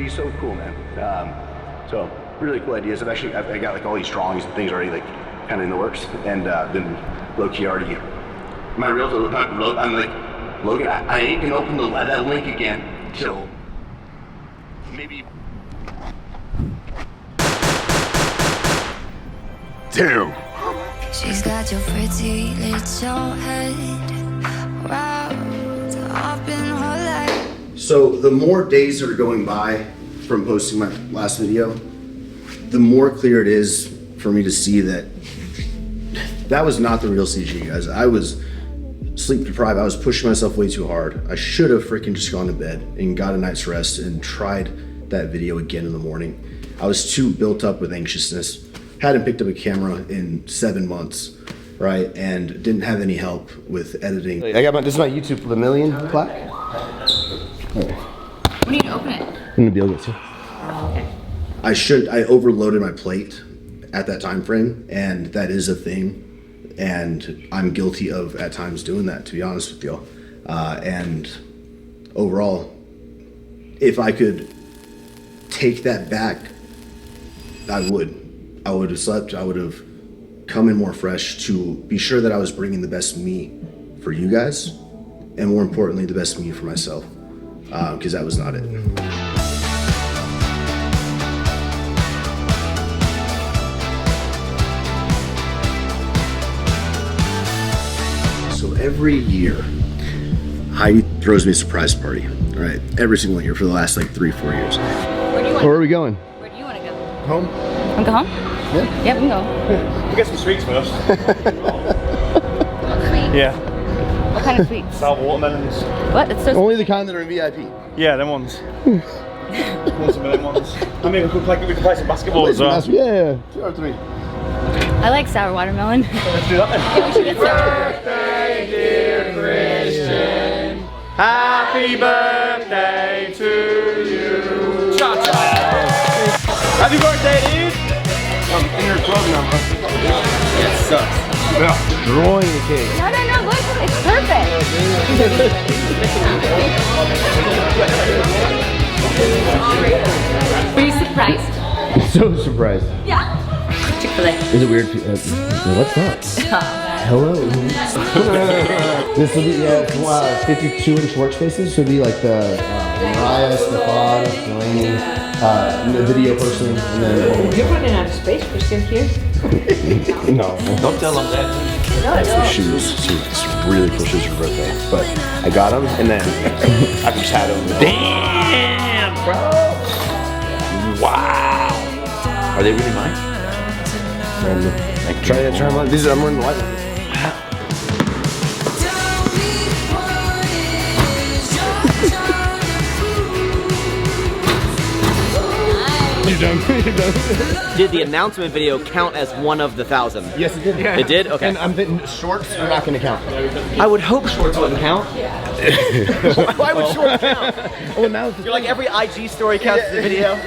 be so cool, man. So really cool ideas. I got like all these drawings and things already like kind of in the works, and then low-key already. My reels are, I'm like, Logan, I ain't gonna open that link again till maybe. Damn. She's got your pretty little head wrapped up in her leg. So the more days that are going by from posting my last video, the more clear it is for me to see that that was not the real CG, guys. I was sleep deprived. I was pushing myself way too hard. I should have freaking just gone to bed and got a night's rest and tried that video again in the morning. I was too built up with anxiousness. Hadn't picked up a camera in 7 months, right? And didn't have any help with editing. I got this is my YouTube Lemillion plaque. When are you gonna open it? I'm gonna be able to. Okay. I overloaded my plate at that time frame, and that is a thing. And I'm guilty of at times doing that, to be honest with y'all. And overall, if I could take that back, I would have slept. I would have come in more fresh to be sure that I was bringing the best me for you guys, and more importantly, the best me for myself, because that was not it. So every year, Heidi throws me a surprise party, right? Every single year for the last like 3-4 years. Where do you want? Where are we going? Where do you want to go? Home. Want to go home? Yeah. Yeah, we can go. We'll get some sweets first. Sweets? Yeah. What kind of sweets? Sour watermelons. What? That's so. Only the kind that are in VIP. Yeah, them ones. Want some of them ones? I mean, we can play some basketball as well. Yeah, 2 or 3. I like sour watermelon. Let's do that then. Yeah, we should get sour. Birthday, dear Christian. Happy birthday to you. Cha-cha. Happy birthday, dude. I'm in your club now. It sucks. Yeah. Drawing the cake. No, look, it's perfect. Were you surprised? So surprised. Yeah. Chick-fil-A. Is it weird? What's up? Hello. This will be 52-inch workspaces. This will be like the Mariah, Stefan, Delaney, the video person, and then. You're running out of space, Christian, here. No. Don't tell them that. That's the shoes. It's really cool shoes for your birthday. But I got them, and then I just had them. Damn, bro. Wow. Are they really mine? Try them on. These I'm wearing the white one. You're done. Did the announcement video count as one of the 1,000? Yes, it did. Yeah. It did? Okay. And I'm thinking shorts are not going to count. I would hope shorts wouldn't count. Why would shorts count? Well, now You're like every IG story counts as a video.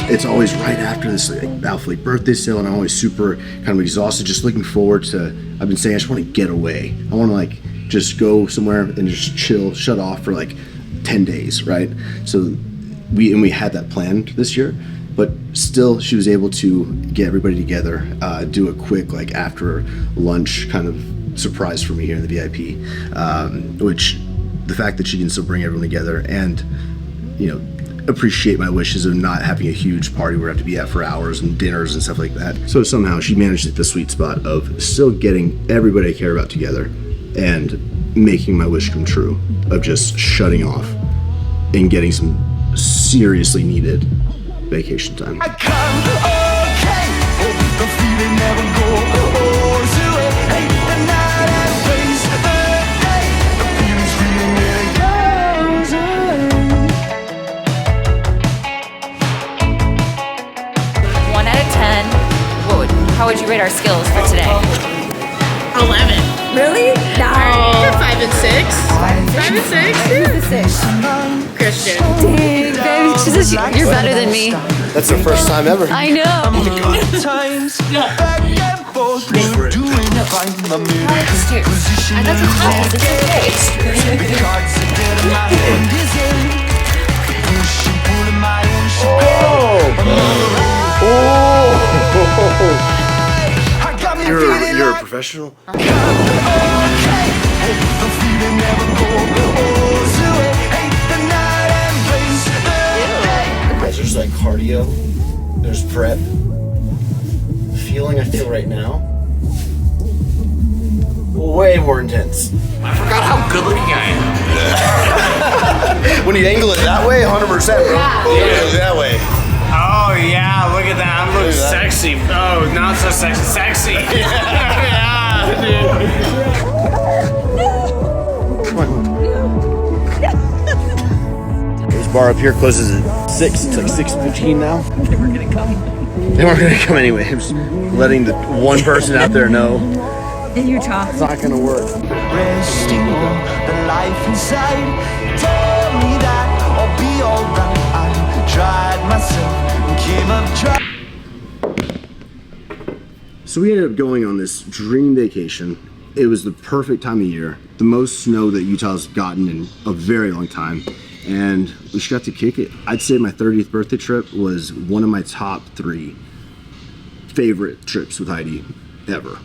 it's always right after this like, Alphalete birthday sale, and I'm always super kind of exhausted, just looking forward to, I've been saying I just want to get away. I want to like just go somewhere and just chill, shut off for like 10 days, right? So we had that planned this year, but still she was able to get everybody together, do a quick like after lunch kind of surprise for me here in the VIP, which the fact that she can still bring everyone together and, you know, appreciate my wishes of not having a huge party where I have to be at for hours and dinners and stuff like that. So somehow she managed to hit the sweet spot of still getting everybody I care about together and making my wish come true of just shutting off and getting some seriously needed vacation time. How would you rate our skills for today? 11. Really? No. You're 5 and 6. 5 and 6? Who's the 6? Christian. Dang, baby. She says you're better than me. That's their first time ever. I know. Times back and forth, we're doing fine. I'm in a good position. That's what's hot. It's okay. The cards are dead and my hand is in. Push and pull in my own shit. I got me feeling You're a like professional? okay. The feeling never goes away. Hate the night and place the day. There's like cardio, there's prep. The feeling I feel right now, way more intense. I forgot how good looking I am. When you angle it that way, 100%, bro. Yeah. That way. Oh yeah, look at that. I look sexy. Oh, not so sexy. Sexy. Yeah, dude. This bar up here closes at 6. It's like 6:15 now. They weren't gonna come. They weren't gonna come anyway. I'm just letting the one person out there know. In Utah. It's not gonna work. Resting on the life inside. Tell me that I'll be alright. I tried myself and came up dry. So we ended up going on this dream vacation. It was the perfect time of year, the most snow that Utah's gotten in a very long time, and we just got to kick it. I'd say my 30th birthday trip was one of my top 3 favorite trips with Heidi ever.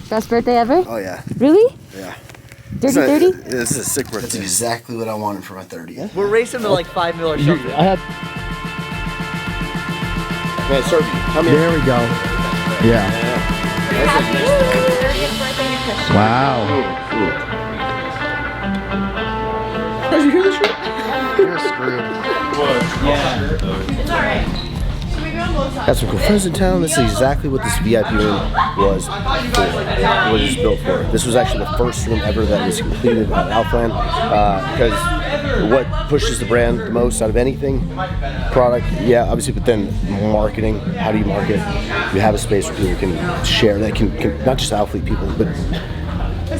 Best birthday ever? Oh yeah, Really? yeah. Dirty 30? This is a sick birthday. That's exactly what I wanted for my 30th. We're racing to like $5 million or something. I had. Man, serve you. Come here. There we go. Yeah. Wow. Did you hear this shit? You're screwed. Got some cool friends in town. This is exactly what this VIP room was for. What it was built for. This was actually the first room ever that was completed at Alphaland. Because what pushes the brand the most out of anything? Product, yeah, obviously, but then marketing. How do you market? You have a space where people can share. That can not just Alphalete people, but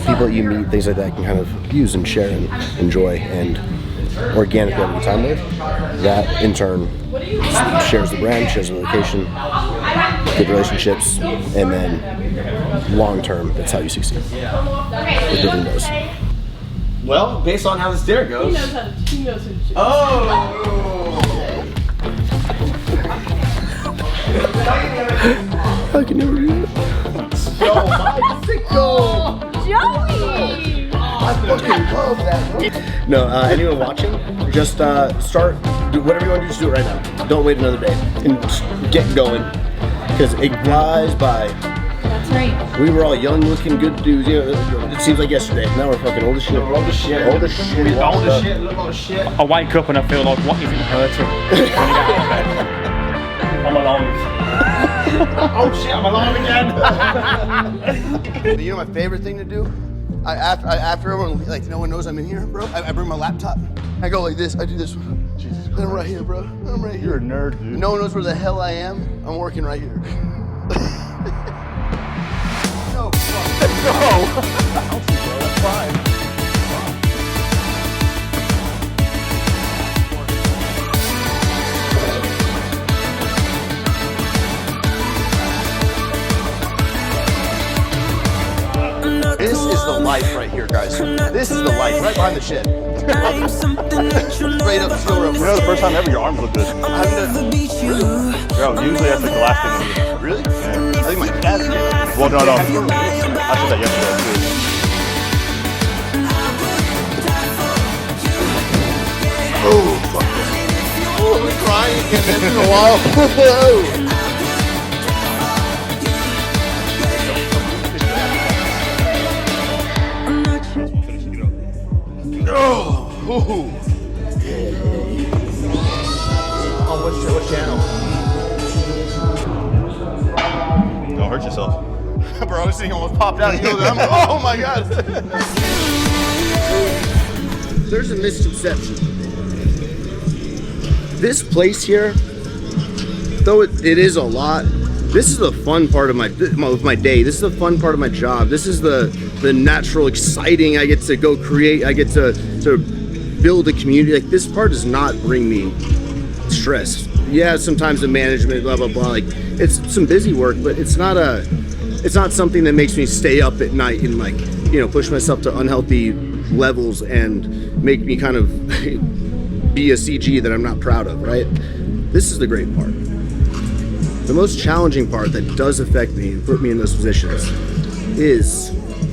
people that you meet, things like that, can kind of use and share and enjoy and organically have a good time with. That in turn shares the brand, shares the location, good relationships, and then long term, that's how you succeed. With building those. Well, based on how this dare goes. He knows who to shoot. Oh! I can never do that. Yo, my sicko! Joey! I fucking love that. No, anyone watching, just start, do whatever you want to do, just do it right now. Don't wait another day. And just get going. Because it flies by. That's right. We were all young looking good dudes. You know, it seems like yesterday. Now we're fucking old as shit. We're old as shit. Old as shit. We're old as shit. Look old as shit. I wake up and I feel like, what is it hurting when you get out of bed? I'm alive. Oh shit, I'm alive again. You know my favorite thing to do? After everyone, like, no one knows I'm in here, bro, I bring my laptop. I go like this, I do this. Jesus. I'm right here, bro. I'm right here. You're a nerd, dude. No one knows where the hell I am. I'm working right here. No, fuck. No. That's fine. This is the life right here, guys. This is the life right behind the shed. Straight up showroom. You know, the first time ever, your arms look good. Bro, usually that's like the last thing you do. Really? Yeah. I think my dad did. Well, no. I said that yesterday, too. Oh, fuck that. Oh, I'm crying again. It's been a while. Oh, What channel? Don't hurt yourself. bro, this thing almost popped out. Oh my god. There's a misconception. This place here, though it is a lot, this is the fun part of my day. This is the fun part of my job. This is the natural, exciting. I get to go create. I get to build a community. Like, this part does not bring me stress. Yeah, sometimes the management, blah blah blah. Like it's some busy work, but it's not something that makes me stay up at night and like, you know, push myself to unhealthy levels and make me kind of be a CG that I'm not proud of, right? This is the great part. The most challenging part that does affect me and put me in those positions is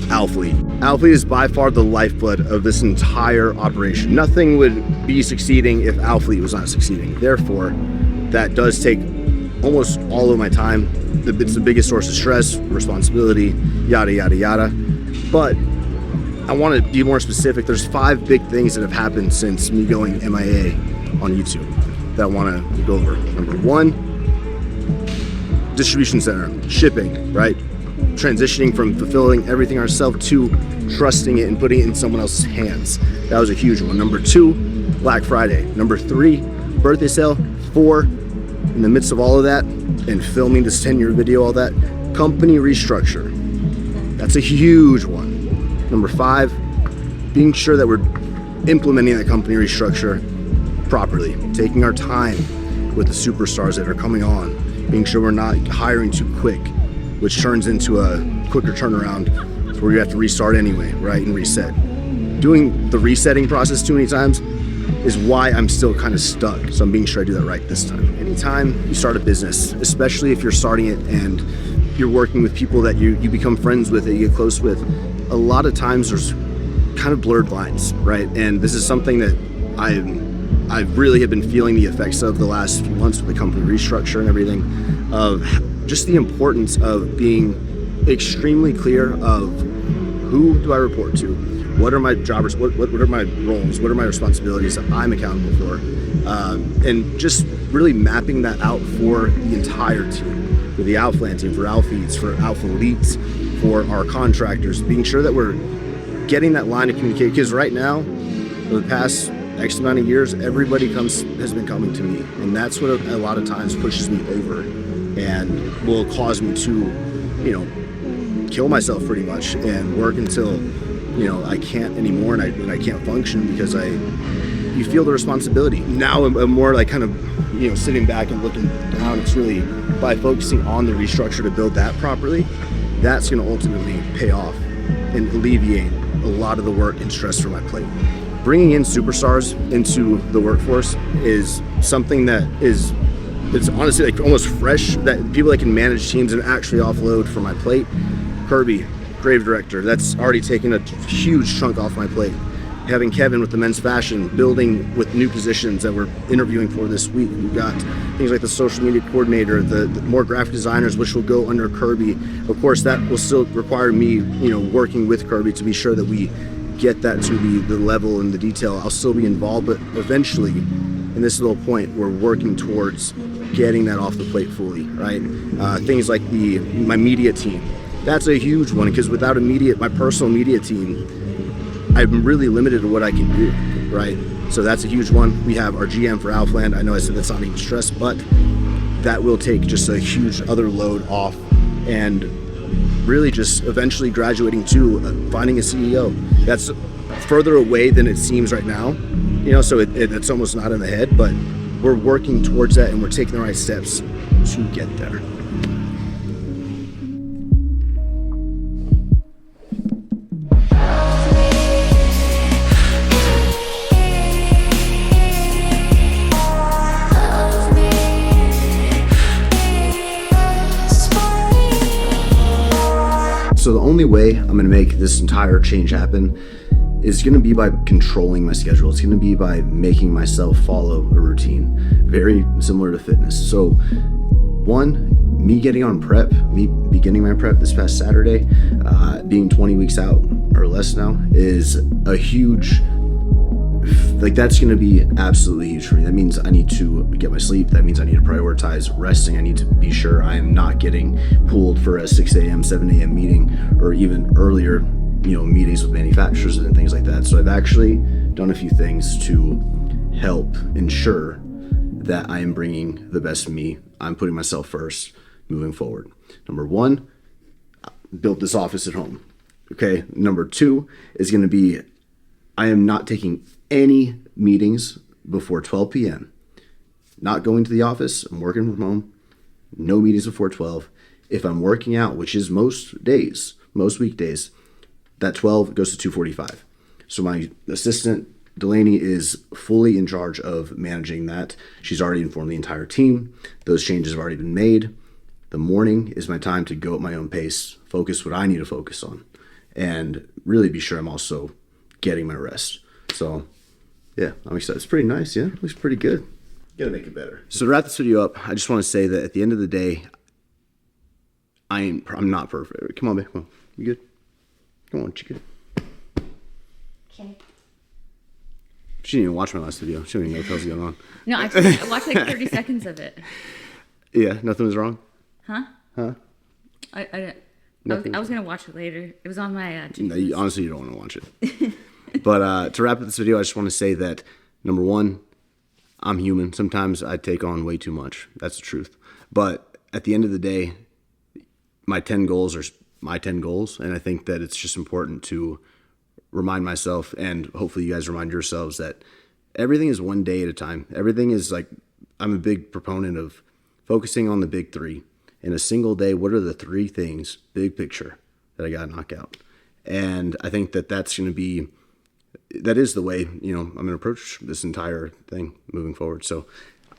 Alphalete. Alphalete is by far the lifeblood of this entire operation. Nothing would be succeeding if Alphalete was not succeeding. Therefore, that does take almost all of my time. It's the biggest source of stress, responsibility, yada, yada, yada. But I want to be more specific. There's 5 big things that have happened since me going MIA on YouTube that I want to go over. Number 1, distribution center, shipping, right? Transitioning from fulfilling everything ourselves to trusting it and putting it in someone else's hands. That was a huge one. Number 2, Black Friday. Number 3, birthday sale. 4, in the midst of all of that and filming this 10-year video, all that, company restructure. That's a huge one. Number 5, being sure that we're implementing that company restructure properly, taking our time with the superstars that are coming on, being sure we're not hiring too quick, which turns into a quicker turnaround where you have to restart anyway, right, and reset. Doing the resetting process too many times is why I'm still kind of stuck, so I'm being sure I do that right this time. Anytime you start a business, especially if you're starting it and you're working with people that you become friends with, that you get close with, a lot of times there's kind of blurred lines, right? And this is something that I really have been feeling the effects of the last few months with the company restructure and everything, of just the importance of being extremely clear of who do I report to, what are my jobbers, what are my roles, what are my responsibilities that I'm accountable for, and just really mapping that out for the entire team, for the Alphaland team, for Alpheeds, for Alphaletes, for our contractors, being sure that we're getting that line of communication. Because right now, for the past X amount of years, everybody has been coming to me, and that's what a lot of times pushes me over and will cause me to, you know, kill myself pretty much and work until, you know, I can't anymore and I can't function because you feel the responsibility. Now I'm more like kind of, you know, sitting back and looking down. It's really by focusing on the restructure to build that properly, that's going to ultimately pay off and alleviate a lot of the work and stress from my plate. Bringing in superstars into the workforce is something that it's honestly like almost fresh, that people that can manage teams and actually offload from my plate. Kirby, creative director, that's already taken a huge chunk off my plate. Having Kevin with the men's fashion, building with new positions that we're interviewing for this week. We've got things like the social media coordinator, the more graphic designers, which will go under Kirby. Of course, that will still require me, you know, working with Kirby to be sure that we get that to the level and the detail. I'll still be involved, but eventually, and this is the whole point, we're working towards getting that off the plate fully, right? Things like my media team. That's a huge one, because without my personal media team, I'm really limited to what I can do, right? So that's a huge one. We have our GM for Alphaland. I know I said that's not even stress, but that will take just a huge other load off, and really just eventually graduating to finding a CEO. That's further away than it seems right now, you know, so it's almost not in the head, but we're working towards that and we're taking the right steps to get there. So the only way I'm going to make this entire change happen is going to be by controlling my schedule. It's going to be by making myself follow a routine, very similar to fitness. So one, me getting on prep, me beginning my prep this past Saturday, being 20 weeks out or less now, is a huge, like, that's going to be absolutely huge for me. That means I need to get my sleep. That means I need to prioritize resting. I need to be sure I am not getting pulled for a 6 a.m., 7 a.m. meeting, or even earlier, you know, meetings with manufacturers and things like that. So I've actually done a few things to help ensure that I am bringing the best of me. I'm putting myself first moving forward. Number one, built this office at home. Okay. Number two is going to be, I am not taking any meetings before 12 p.m. not going to the office, I'm working from home, no meetings before 12. If I'm working out, which is most days, most weekdays, that 12 goes to 2:45. So my assistant, Delaney, is fully in charge of managing that. She's already informed the entire team. Those changes have already been made. The morning is my time to go at my own pace, focus what I need to focus on, and really be sure I'm also getting my rest. So, yeah, I'm excited. It's pretty nice, yeah? It looks pretty good. Gotta make it better. So to wrap this video up, I just want to say that at the end of the day, I'm not perfect. Come on, babe. Come on. You good? Come on, you good? Okay. She didn't even watch my last video. She didn't even know what the hell's going on. No, I watched like 30 seconds of it. Yeah, nothing was wrong? Huh? Huh? I was gonna watch it later. It was on my No, honestly, you don't want to watch it. But to wrap up this video, I just want to say that, number one, I'm human. Sometimes I take on way too much. That's the truth. But at the end of the day, my 10 goals are my 10 goals. And I think that it's just important to remind myself, and hopefully you guys remind yourselves, that everything is one day at a time. Everything is like, I'm a big proponent of focusing on the big three. In a single day, what are the 3 things, big picture, that I got to knock out? And I think that that's going to be, that is the way, I'm going to approach this entire thing moving forward. So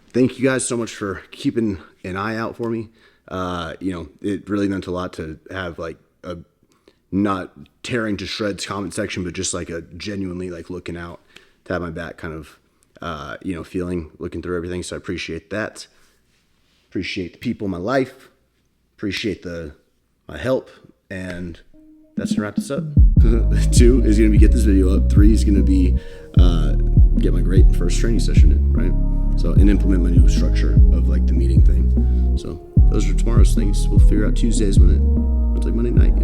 thank you guys so much for keeping an eye out for me. It really meant a lot to have like a not tearing to shreds comment section, but just like a genuinely like looking out, to have my back kind of, feeling, looking through everything. So I appreciate that. Appreciate the people in my life. Appreciate my help. And that's gonna wrap this up. 2 is gonna be get this video up. 3 is gonna be get my great first training session in, right? So, and implement my new structure of like the meeting thing. So those are tomorrow's things. We'll figure out Tuesdays when it's like Monday night,